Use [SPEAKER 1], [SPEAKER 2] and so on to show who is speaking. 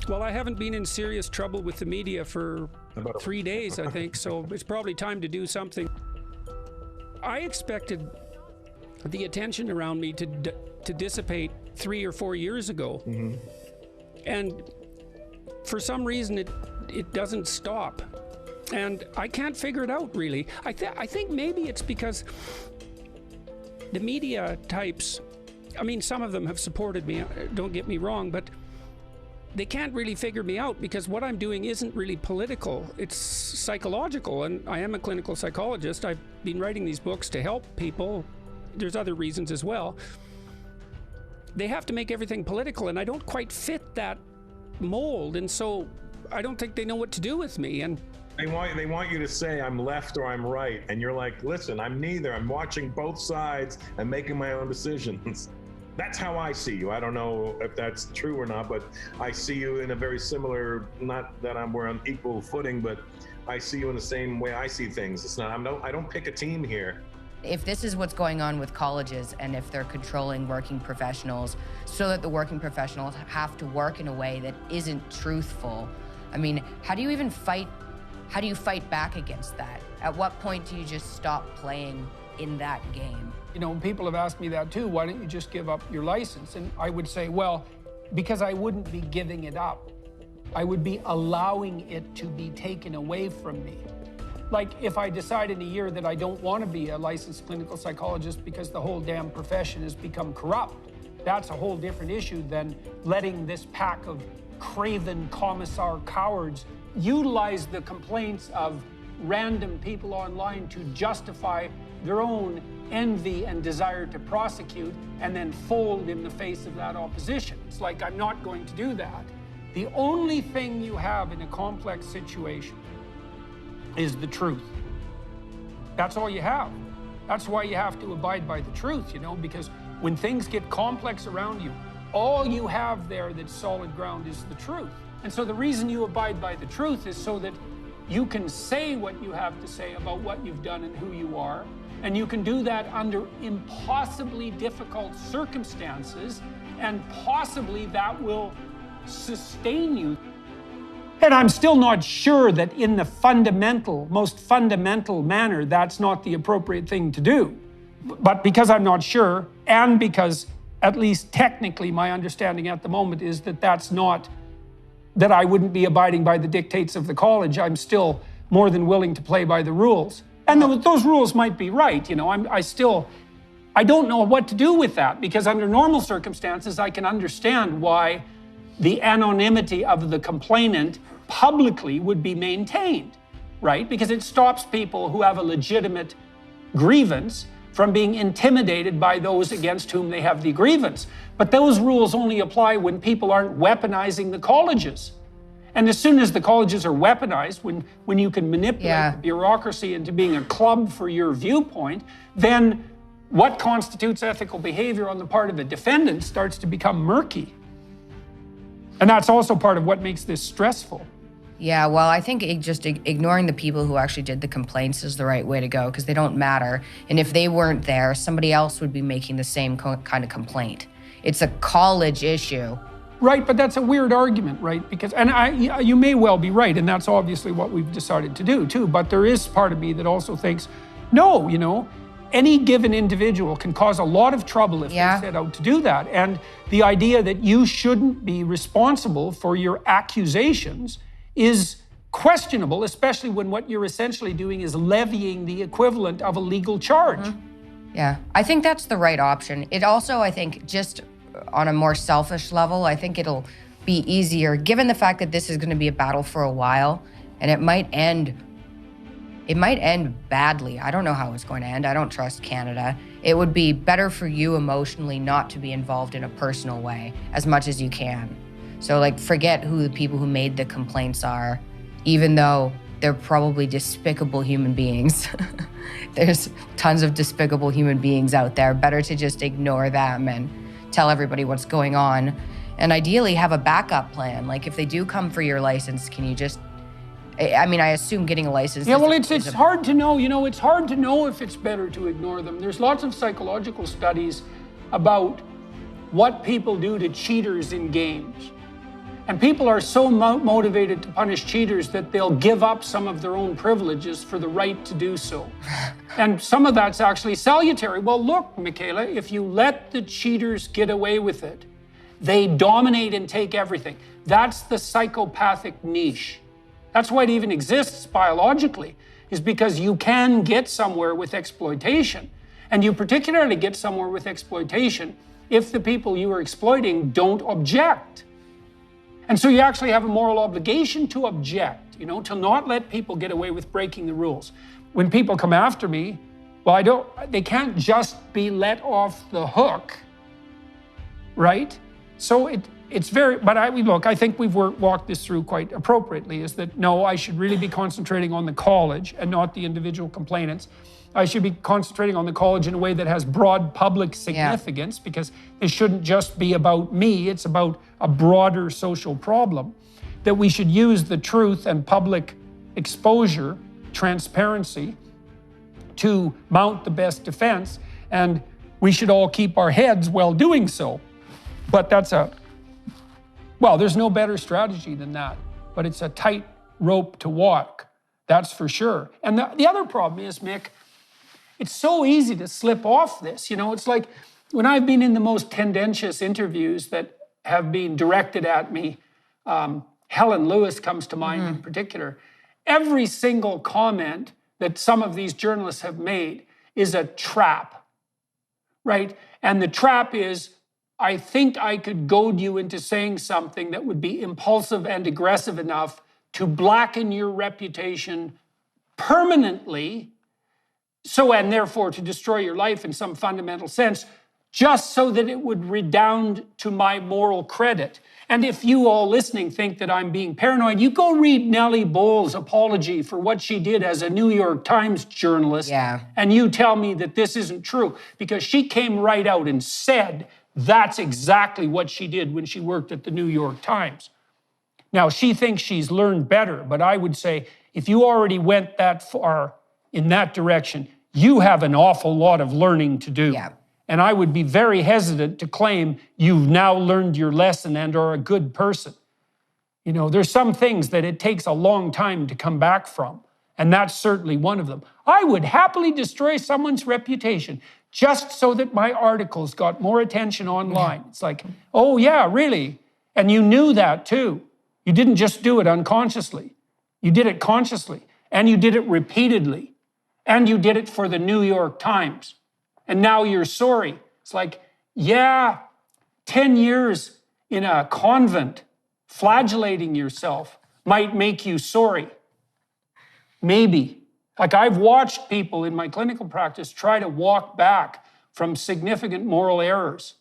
[SPEAKER 1] Well, I haven't been in serious trouble with the media for
[SPEAKER 2] About
[SPEAKER 1] 3 days, I think, so it's probably time to do something. I expected the attention around me to dissipate 3 or 4 years ago.
[SPEAKER 2] Mm-hmm.
[SPEAKER 1] And for some reason, it doesn't stop. And I can't figure it out, really. I think maybe it's because the media types, I mean, some of them have supported me, don't get me wrong, but they can't really figure me out because what I'm doing isn't really political. It's psychological, and I am a clinical psychologist. I've been writing these books to help people. There's other reasons as well. They have to make everything political, and I don't quite fit that mold, and so I don't think they know what to do with me. And
[SPEAKER 2] They want you to say I'm left or I'm right, and you're like, listen, I'm neither. I'm watching both sides and making my own decisions. That's how I see you. I don't know if that's true or not, but I see you in a very similar, not that we're on equal footing, but I see you in the same way I see things. It's not, I don't pick a team here.
[SPEAKER 3] If this is what's going on with colleges and if they're controlling working professionals so that the working professionals have to work in a way that isn't truthful, I mean, how do you even fight? How do you fight back against that? At what point do you just stop playing in that game?
[SPEAKER 4] You know, people have asked me that too. Why don't you just give up your license? And I would say, well, because I wouldn't be giving it up. I would be allowing it to be taken away from me. Like if I decide in a year that I don't want to be a licensed clinical psychologist because the whole damn profession has become corrupt, that's a whole different issue than letting this pack of craven commissar cowards utilize the complaints of random people online to justify their own envy and desire to prosecute and then fold in the face of that opposition. It's like, I'm not going to do that. The only thing you have in a complex situation is the truth. That's all you have. That's why you have to abide by the truth, you know, because when things get complex around you, all you have there that's solid ground is the truth. And so the reason you abide by the truth is so that you can say what you have to say about what you've done and who you are, and you can do that under impossibly difficult circumstances, and possibly that will sustain you. And I'm still not sure that in the most fundamental manner, that's not the appropriate thing to do. But because I'm not sure, and because at least technically my understanding at the moment is that that's not, that I wouldn't be abiding by the dictates of the college, I'm still more than willing to play by the rules. And those rules might be right, you know, I don't know what to do with that, because under normal circumstances, I can understand why the anonymity of the complainant publicly would be maintained, right? Because it stops people who have a legitimate grievance from being intimidated by those against whom they have the grievance. But those rules only apply when people aren't weaponizing the colleges. And as soon as the colleges are weaponized, when you can manipulate the bureaucracy into being a club for your viewpoint, then what constitutes ethical behavior on the part of a defendant starts to become murky. And that's also part of what makes this stressful.
[SPEAKER 3] Yeah, well, I think just ignoring the people who actually did the complaints is the right way to go, because they don't matter. And if they weren't there, somebody else would be making the same kind of complaint. It's a college issue.
[SPEAKER 4] Right, but that's a weird argument, right? Because, and you may well be right, and that's obviously what we've decided to do too, but there is part of me that also thinks, no, you know, any given individual can cause a lot of trouble if they set out to do that. And the idea that you shouldn't be responsible for your accusations is questionable, especially when what you're essentially doing is levying the equivalent of a legal charge.
[SPEAKER 3] Mm-hmm. Yeah, I think that's the right option. It also, I think, just on a more selfish level, I think it'll be easier, given the fact that this is going to be a battle for a while, and it might end badly. I don't know how it's going to end. I don't trust Canada. It would be better for you emotionally not to be involved in a personal way as much as you can. So like, forget who the people who made the complaints are, even though they're probably despicable human beings. There's tons of despicable human beings out there. Better to just ignore them and tell everybody what's going on. And ideally have a backup plan. Like if they do come for your license, can you just, I mean, I assume getting a license.
[SPEAKER 4] Yeah, well, it's hard to know, you know, it's hard to know if it's better to ignore them. There's lots of psychological studies about what people do to cheaters in games. And people are so motivated to punish cheaters that they'll give up some of their own privileges for the right to do so. And some of that's actually salutary. Well, look, Michaela, if you let the cheaters get away with it, they dominate and take everything. That's the psychopathic niche. That's why it even exists biologically, is because you can get somewhere with exploitation. And you particularly get somewhere with exploitation if the people you are exploiting don't object. And so you actually have a moral obligation to object, you know, to not let people get away with breaking the rules. When people come after me, well, they can't just be let off the hook, right? So it's very, but I think we've walked this through quite appropriately, is that no, I should really be concentrating on the college and not the individual complainants. I should be concentrating on the college in a way that has broad public significance, because it shouldn't just be about me, it's about a broader social problem. That we should use the truth and public exposure, transparency, to mount the best defense, and we should all keep our heads while doing so. But there's no better strategy than that, but it's a tight rope to walk, that's for sure. And the other problem is, Mick, it's so easy to slip off this. You know, it's like when I've been in the most tendentious interviews that have been directed at me, Helen Lewis comes to mind in particular, every single comment that some of these journalists have made is a trap, right? And the trap is, I think I could goad you into saying something that would be impulsive and aggressive enough to blacken your reputation permanently, and therefore to destroy your life in some fundamental sense, just so that it would redound to my moral credit. And if you all listening think that I'm being paranoid, you go read Nellie Bowles' apology for what she did as a New York Times journalist, and you tell me that this isn't true, because she came right out and said that's exactly what she did when she worked at the New York Times. Now, she thinks she's learned better, but I would say if you already went that far in that direction, you have an awful lot of learning to do. And I would be very hesitant to claim you've now learned your lesson and are a good person. You know, there's some things that it takes a long time to come back from, and that's certainly one of them. I would happily destroy someone's reputation just so that my articles got more attention online. It's like, oh yeah, really? And you knew that too. You didn't just do it unconsciously. You did it consciously, and you did it repeatedly, and you did it for the New York Times. And now you're sorry. It's like, 10 years in a convent flagellating yourself might make you sorry. Maybe. Like, I've watched people in my clinical practice try to walk back from significant moral errors.